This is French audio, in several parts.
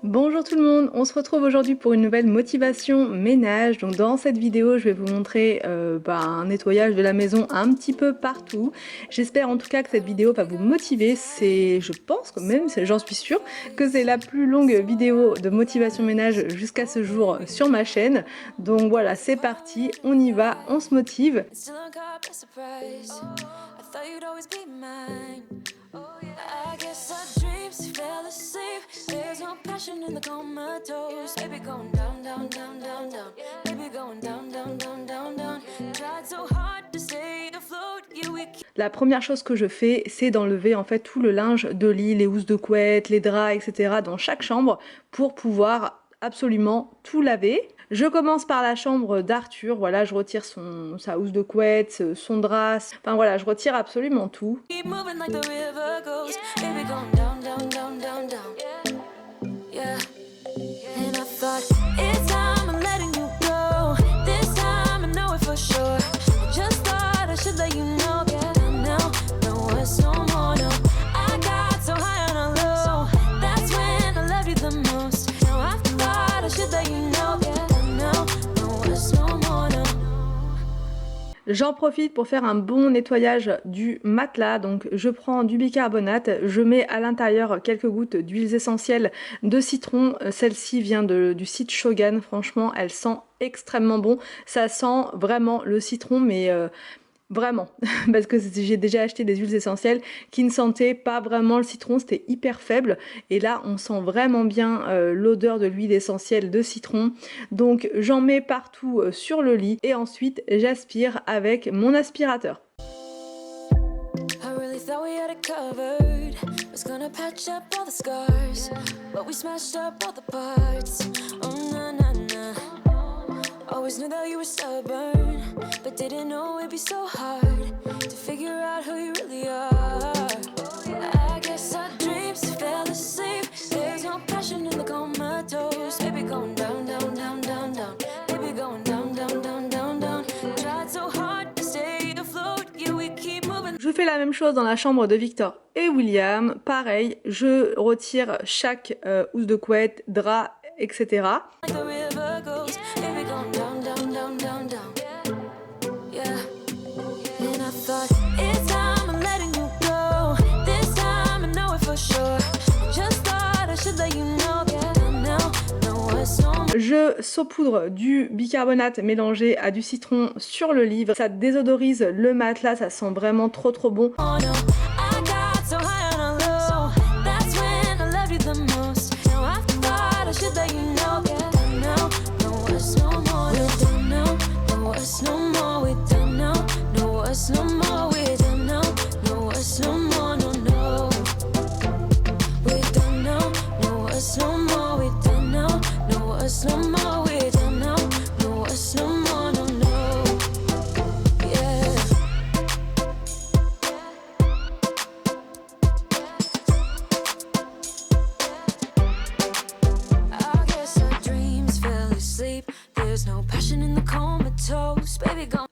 Bonjour tout le monde, on se retrouve aujourd'hui pour une nouvelle motivation ménage. Donc dans cette vidéo, je vais vous montrer un nettoyage de la maison un petit peu partout. J'espère en tout cas que cette vidéo va vous motiver. Je pense quand même, j'en suis sûre, que c'est la plus longue vidéo de motivation ménage jusqu'à ce jour sur ma chaîne. Donc voilà, c'est parti, on y va, on se motive. I guess our dreams fell asleep. There's no passion in the comatose. Baby going down, down, down, down, down. Baby going down, down, down, down, down. Tried so hard to stay afloat. La première chose que je fais, c'est d'enlever en fait tout le linge de lit, les housses de couette, les draps, etc. dans chaque chambre pour pouvoir absolument tout laver. Je commence par la chambre d'Arthur, voilà, je retire sa housse de couette, son drap, enfin voilà, je retire absolument tout. J'en profite pour faire un bon nettoyage du matelas, donc je prends du bicarbonate, je mets à l'intérieur quelques gouttes d'huiles essentielles de citron, celle-ci vient du site Shogun, franchement elle sent extrêmement bon, ça sent vraiment le citron mais vraiment, parce que j'ai déjà acheté des huiles essentielles qui ne sentaient pas vraiment le citron, c'était hyper faible et là on sent vraiment bien l'odeur de l'huile essentielle de citron. Donc j'en mets partout sur le lit et ensuite j'aspire avec mon aspirateur. Always knew that you were stubborn, but didn't know it'd be so hard to figure out who you really are. I guess our dreams fell asleep. There's no passion in the comatose. Baby going down, down, down, down, down. Baby going down, down, down, down, down. Tried so hard to stay afloat. Yeah, we keep moving. Je fais la même chose dans la chambre de Victor et William. Pareil, je retire chaque housse de couette, drap, etc. Je saupoudre du bicarbonate mélangé à du citron sur le lit. Ça désodorise le matelas, ça sent vraiment trop bon.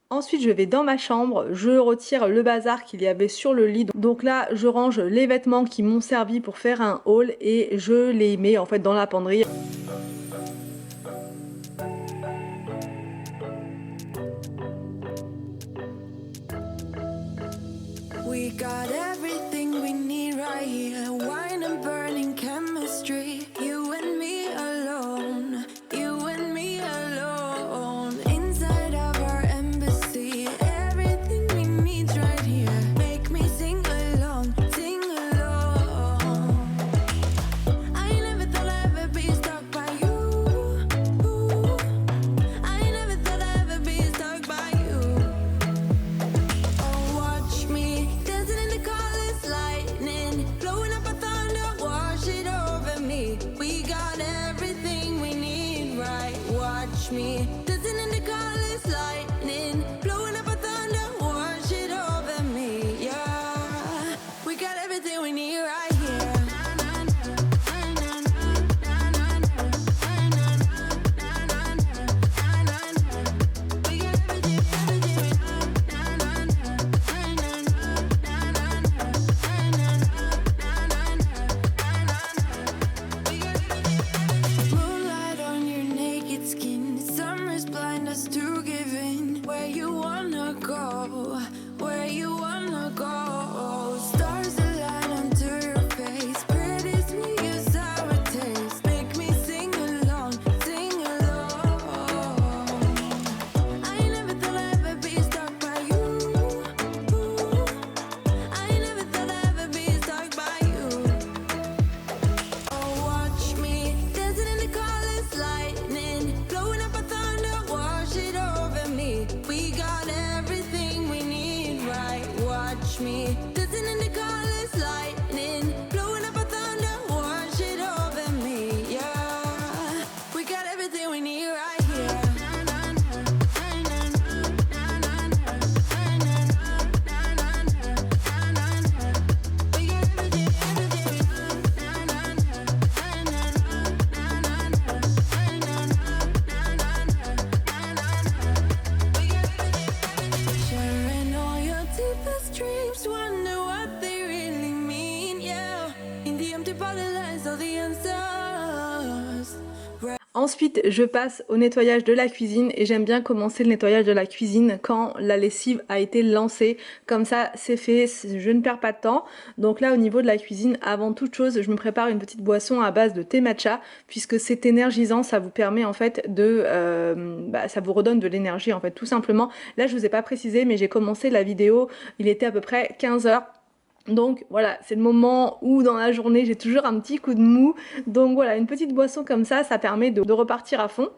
Ensuite, je vais dans ma chambre, je retire le bazar qu'il y avait sur le lit. Donc là, je range les vêtements qui m'ont servi pour faire un haul et je les mets en fait dans la penderie. We got everything we need right here. Wine and burning chemistry. You and me alone. You and me alone. Inside of our embassy. Everything we need right here. Make me sing along. Sing along. I never thought I'd ever be stuck by you. I never thought I'd ever be stuck by you. Oh, watch me. Me dancing in the colors, lightning, blowing up a thunder, wash it over me. Yeah, we got everything we need right here. Ensuite, je passe au nettoyage de la cuisine et j'aime bien commencer le nettoyage de la cuisine quand la lessive a été lancée. Comme ça, c'est fait, je ne perds pas de temps. Donc là, au niveau de la cuisine, avant toute chose, je me prépare une petite boisson à base de thé matcha puisque c'est énergisant, ça vous permet en fait de... ça vous redonne de l'énergie en fait, tout simplement. Là, je vous ai pas précisé, mais j'ai commencé la vidéo, il était à peu près 15h. Donc voilà, c'est le moment où dans la journée j'ai toujours un petit coup de mou. Donc voilà, une petite boisson comme ça permet de repartir à fond.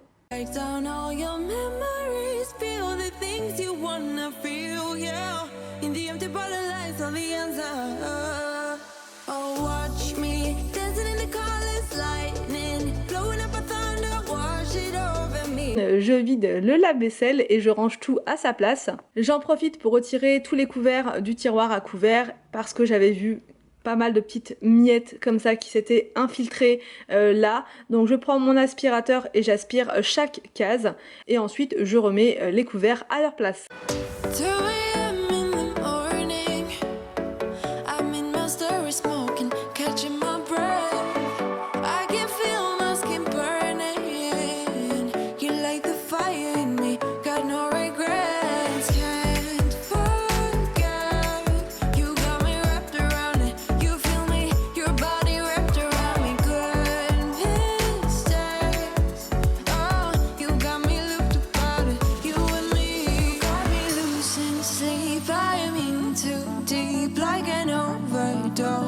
Je vide le lave-vaisselle et je range tout à sa place. J'en profite pour retirer tous les couverts du tiroir à couverts parce que j'avais vu pas mal de petites miettes comme ça qui s'étaient infiltrées là. Donc je prends mon aspirateur et j'aspire chaque case et ensuite je remets les couverts à leur place.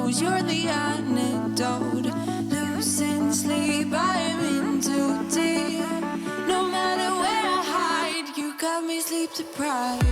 You're the antidote. Losing sleep, I'm in too deep. No matter where I hide, you got me sleep deprived.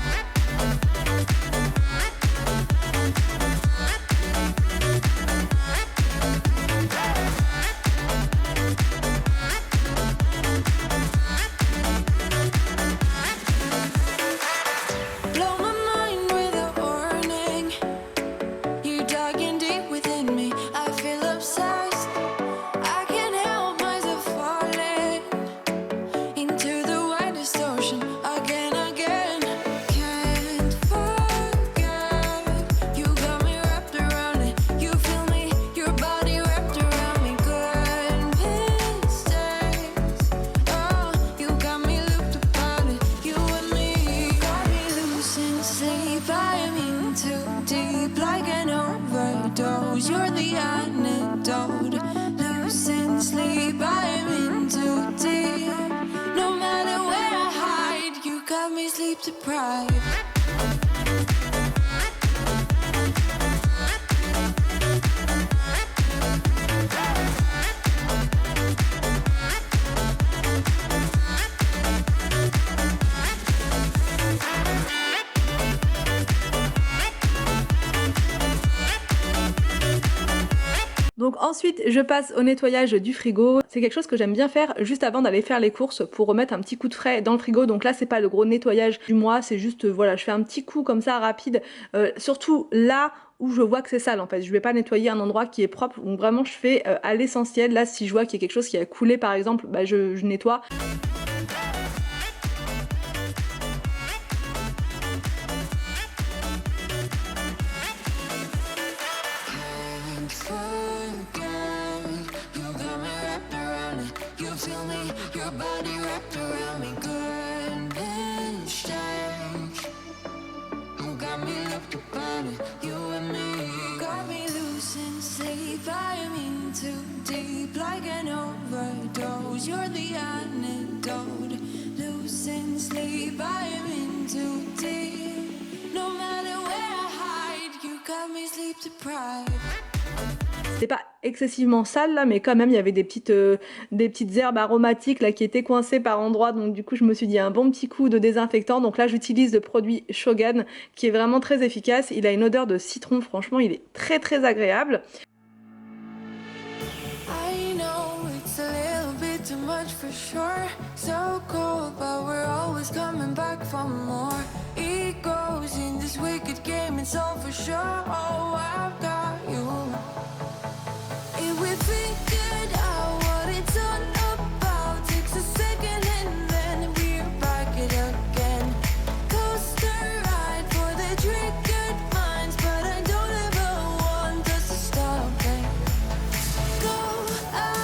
You're the antidote. Losing sleep, I'm in too deep. No matter where I hide, you got me sleep deprived. Donc ensuite, je passe au nettoyage du frigo. C'est quelque chose que j'aime bien faire juste avant d'aller faire les courses pour remettre un petit coup de frais dans le frigo. Donc là, c'est pas le gros nettoyage du mois, c'est juste, voilà, je fais un petit coup comme ça rapide. Surtout là où je vois que c'est sale en fait. Je vais pas nettoyer un endroit qui est propre. Donc vraiment, je fais à l'essentiel. Là, si je vois qu'il y a quelque chose qui a coulé par exemple, bah, je nettoie. You're the antidote. Losing sleep, I'm in too deep. No matter where I hide, you got me sleep deprived. C'est pas excessivement sale là, mais quand même il y avait des petites herbes aromatiques là qui étaient coincées par endroits, donc du coup je me suis dit un bon petit coup de désinfectant. Donc là j'utilise le produit Shogun qui est vraiment très efficace. Il a une odeur de citron, franchement il est très très agréable. Too much for sure, so cold, but we're always coming back for more. Egos in this wicked game, it's all for sure. Oh, I've got you. If we figured out what it's all about, takes a second and then we're back it again. Coaster ride for the triggered minds, but I don't ever want us to stop it. Go ahead.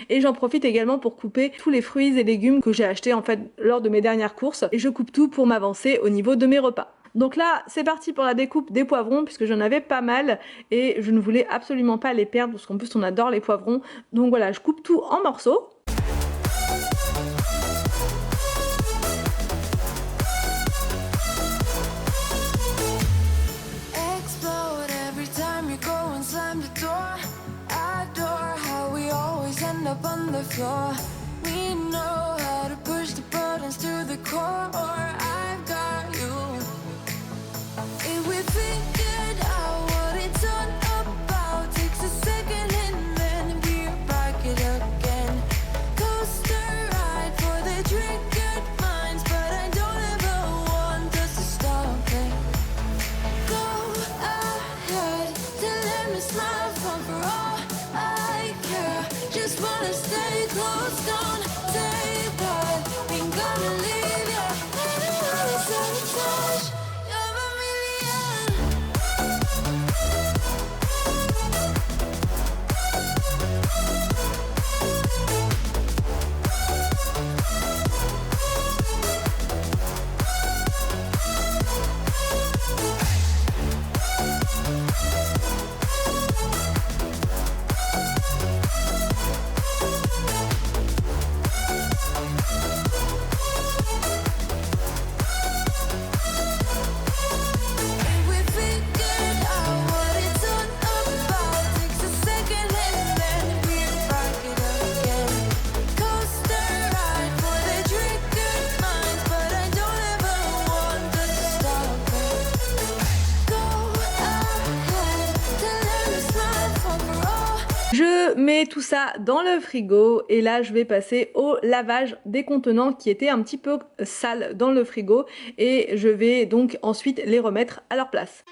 et j'en profite également pour couper tous les fruits et légumes que j'ai achetés en fait lors de mes dernières courses et je coupe tout pour m'avancer au niveau de mes repas. Donc là, c'est parti pour la découpe des poivrons puisque j'en avais pas mal et je ne voulais absolument pas les perdre parce qu'en plus on adore les poivrons. Donc voilà, je coupe tout en morceaux. Je mets tout ça dans le frigo et là je vais passer au lavage des contenants qui étaient un petit peu sales dans le frigo et je vais donc ensuite les remettre à leur place.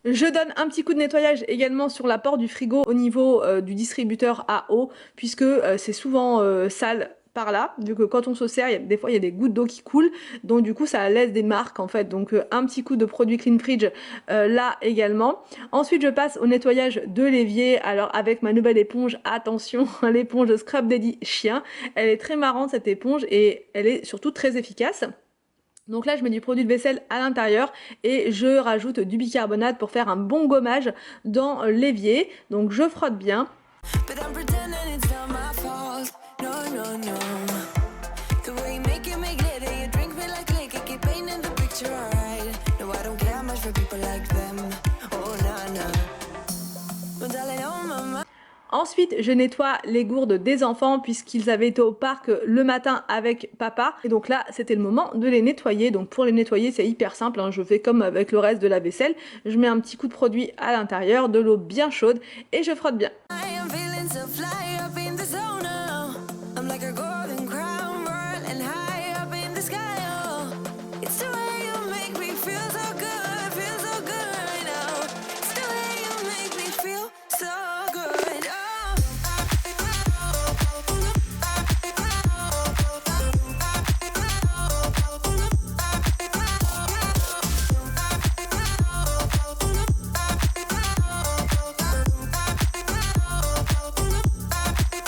Je donne un petit coup de nettoyage également sur la porte du frigo au niveau du distributeur à eau puisque c'est souvent sale par là, vu que quand on se sert, des fois il y a des gouttes d'eau qui coulent, donc du coup ça laisse des marques en fait, donc un petit coup de produit Clean Fridge là également. Ensuite je passe au nettoyage de l'évier, alors avec ma nouvelle éponge, attention, l'éponge Scrub Daddy chien, elle est très marrante cette éponge et elle est surtout très efficace. Donc là je mets du produit de vaisselle à l'intérieur et je rajoute du bicarbonate pour faire un bon gommage dans l'évier, donc je frotte bien. Ensuite, je nettoie les gourdes des enfants puisqu'ils avaient été au parc le matin avec papa. Et donc là, c'était le moment de les nettoyer. Donc pour les nettoyer, c'est hyper simple, hein. Je fais comme avec le reste de la vaisselle. Je mets un petit coup de produit à l'intérieur, de l'eau bien chaude et je frotte bien.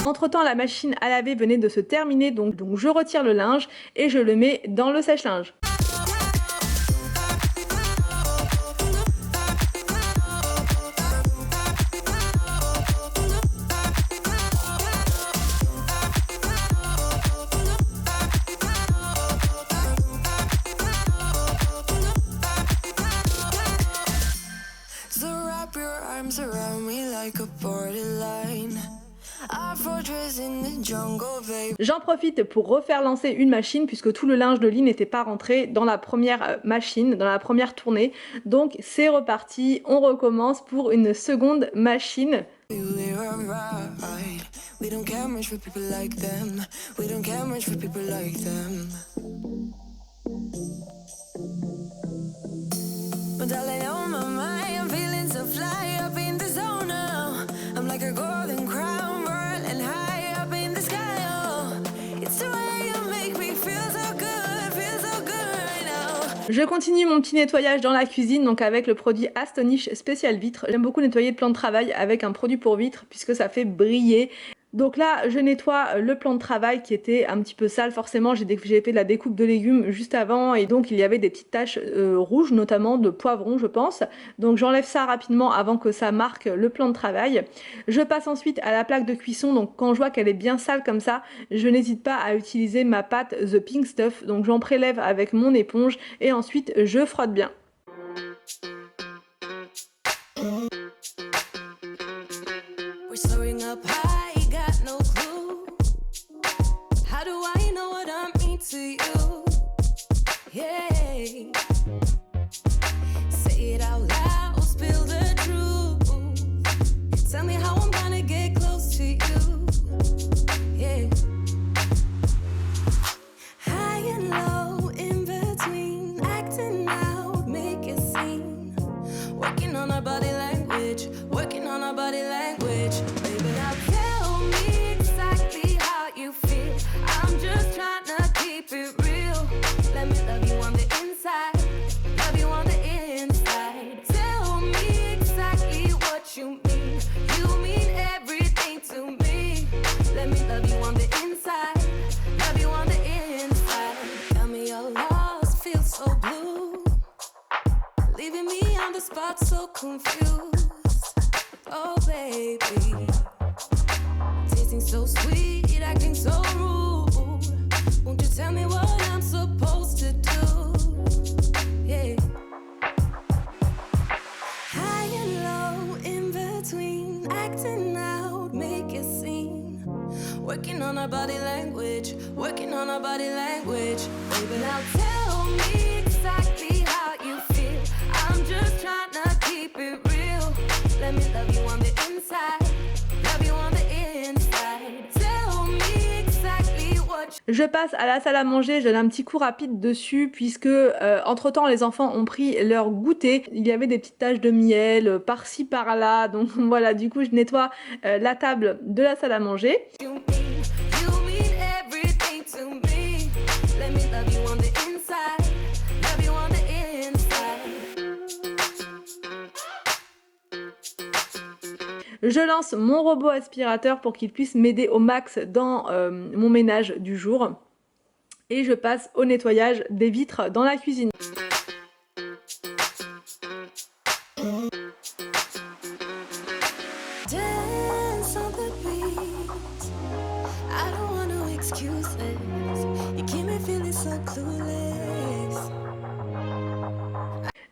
Entre temps, la machine à laver venait de se terminer, donc je retire le linge et je le mets dans le sèche-linge. J'en profite pour refaire lancer une machine puisque tout le linge de lit n'était pas rentré dans la première machine, dans la première tournée. Donc c'est reparti, on recommence pour une seconde machine. Je continue mon petit nettoyage dans la cuisine, donc avec le produit Astonish Spécial Vitre. J'aime beaucoup nettoyer le plan de travail avec un produit pour vitre puisque ça fait briller. Donc là, je nettoie le plan de travail qui était un petit peu sale. Forcément, j'ai fait de la découpe de légumes juste avant et donc il y avait des petites taches rouges, notamment de poivron, je pense. Donc j'enlève ça rapidement avant que ça marque le plan de travail. Je passe ensuite à la plaque de cuisson. Donc quand je vois qu'elle est bien sale comme ça, je n'hésite pas à utiliser ma pâte The Pink Stuff. Donc j'en prélève avec mon éponge et ensuite je frotte bien. So confused, oh baby, tasting so sweet, acting so rude. Won't you tell me what I'm supposed to do? Yeah. High and low, in between, acting out, make a scene. Working on our body language, working on our body language. Baby, now tell me exactly how you feel. I'm just trying to keep it real. Let me love you on the inside. Love you on the inside. Tell me exactly what you... Je passe à la salle à manger, je donne un petit coup rapide dessus puisque entre-temps les enfants ont pris leur goûter. Il y avait des petites taches de miel par-ci par-là. Donc voilà, du coup je nettoie la table de la salle à manger. Je lance mon robot aspirateur pour qu'il puisse m'aider au max dans mon ménage du jour. Et je passe au nettoyage des vitres dans la cuisine. Dance on the beat. I don't want no excuses. You keep me feeling so clueless.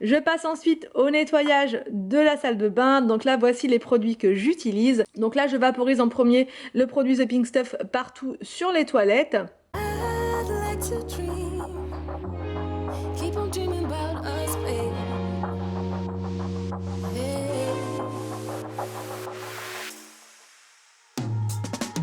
Je passe ensuite au nettoyage de la salle de bain. Donc là, voici les produits que j'utilise. Donc là, je vaporise en premier le produit The Pink Stuff partout sur les toilettes. I'd like to dream. Keep on dreaming about us, baby. Yeah.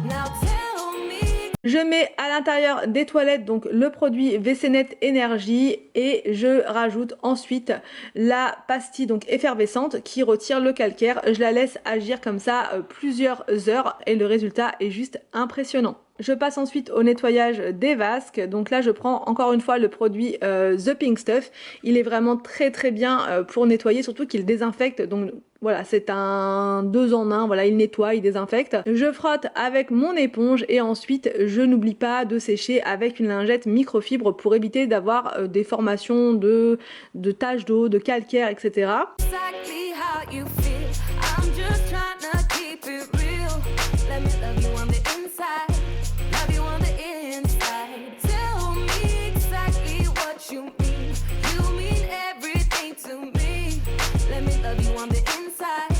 Now tell me. Je mets à l'intérieur des toilettes donc le produit WC Net Énergie et je rajoute ensuite la pastille donc effervescente qui retire le calcaire. Je la laisse agir comme ça plusieurs heures et le résultat est juste impressionnant. Je passe ensuite au nettoyage des vasques. Donc là, je prends encore une fois le produit The Pink Stuff. Il est vraiment très très bien pour nettoyer, surtout qu'il désinfecte. Donc voilà, c'est un 2 en 1. Voilà, il nettoie, il désinfecte. Je frotte avec mon éponge et ensuite, je n'oublie pas de sécher avec une lingette microfibre pour éviter d'avoir des formations de taches d'eau, de calcaire, etc. Exactly how you feel. I'm just trying to keep it real. Let me love you on the inside. Love you on the inside. Tell me exactly what you mean. You mean everything to me. Let me love you on the inside.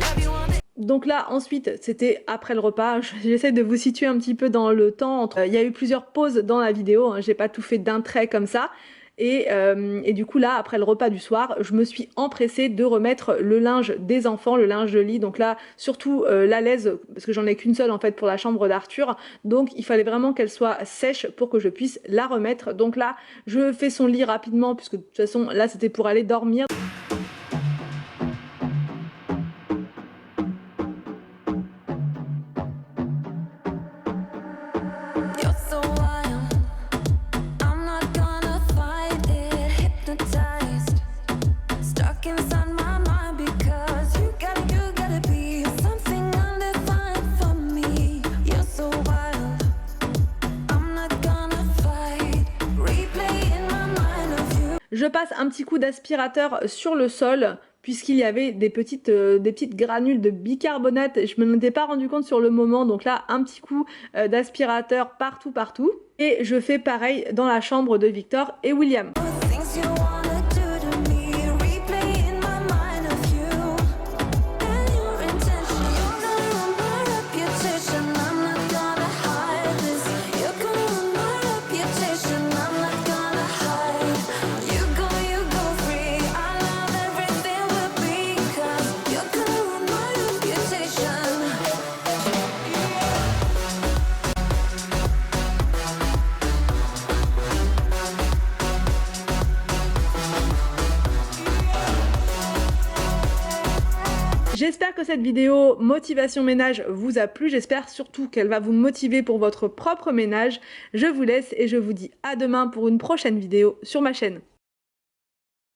Love you on the... Donc là, ensuite, c'était après le repas. J'essaie de vous situer un petit peu dans le temps. Il y a eu plusieurs pauses dans la vidéo, hein. J'ai pas tout fait d'un trait comme ça. Et du coup là, après le repas du soir, je me suis empressée de remettre le linge des enfants, le linge de lit. Donc là, surtout la laise, parce que j'en ai qu'une seule en fait pour la chambre d'Arthur. Donc il fallait vraiment qu'elle soit sèche pour que je puisse la remettre. Donc là, je fais son lit rapidement, puisque de toute façon, là c'était pour aller dormir. You're so wild, I'm not gonna fight it. Hypnotized, stuck inside my mind because you gotta be something undefined for me. You're so wild, I'm not gonna fight. Replay in my mind of you. Je passe un petit coup d'aspirateur sur le sol puisqu'il y avait des petites granules de bicarbonate. Je me étais pas rendu compte sur le moment, donc là un petit coup d'aspirateur partout. Et je fais pareil dans la chambre de Victor et William. Things you wanna do to me. Replay in my mind of you and your intention. You're gonna ruin my reputation. I'm not gonna hide this. You're gonna ruin my reputation. I'm not gonna hide. You go free. I love everything will be 'cause you're gonna ruin my reputation. J'espère que cette vidéo motivation ménage vous a plu, j'espère surtout qu'elle va vous motiver pour votre propre ménage. Je vous laisse et je vous dis à demain pour une prochaine vidéo sur ma chaîne.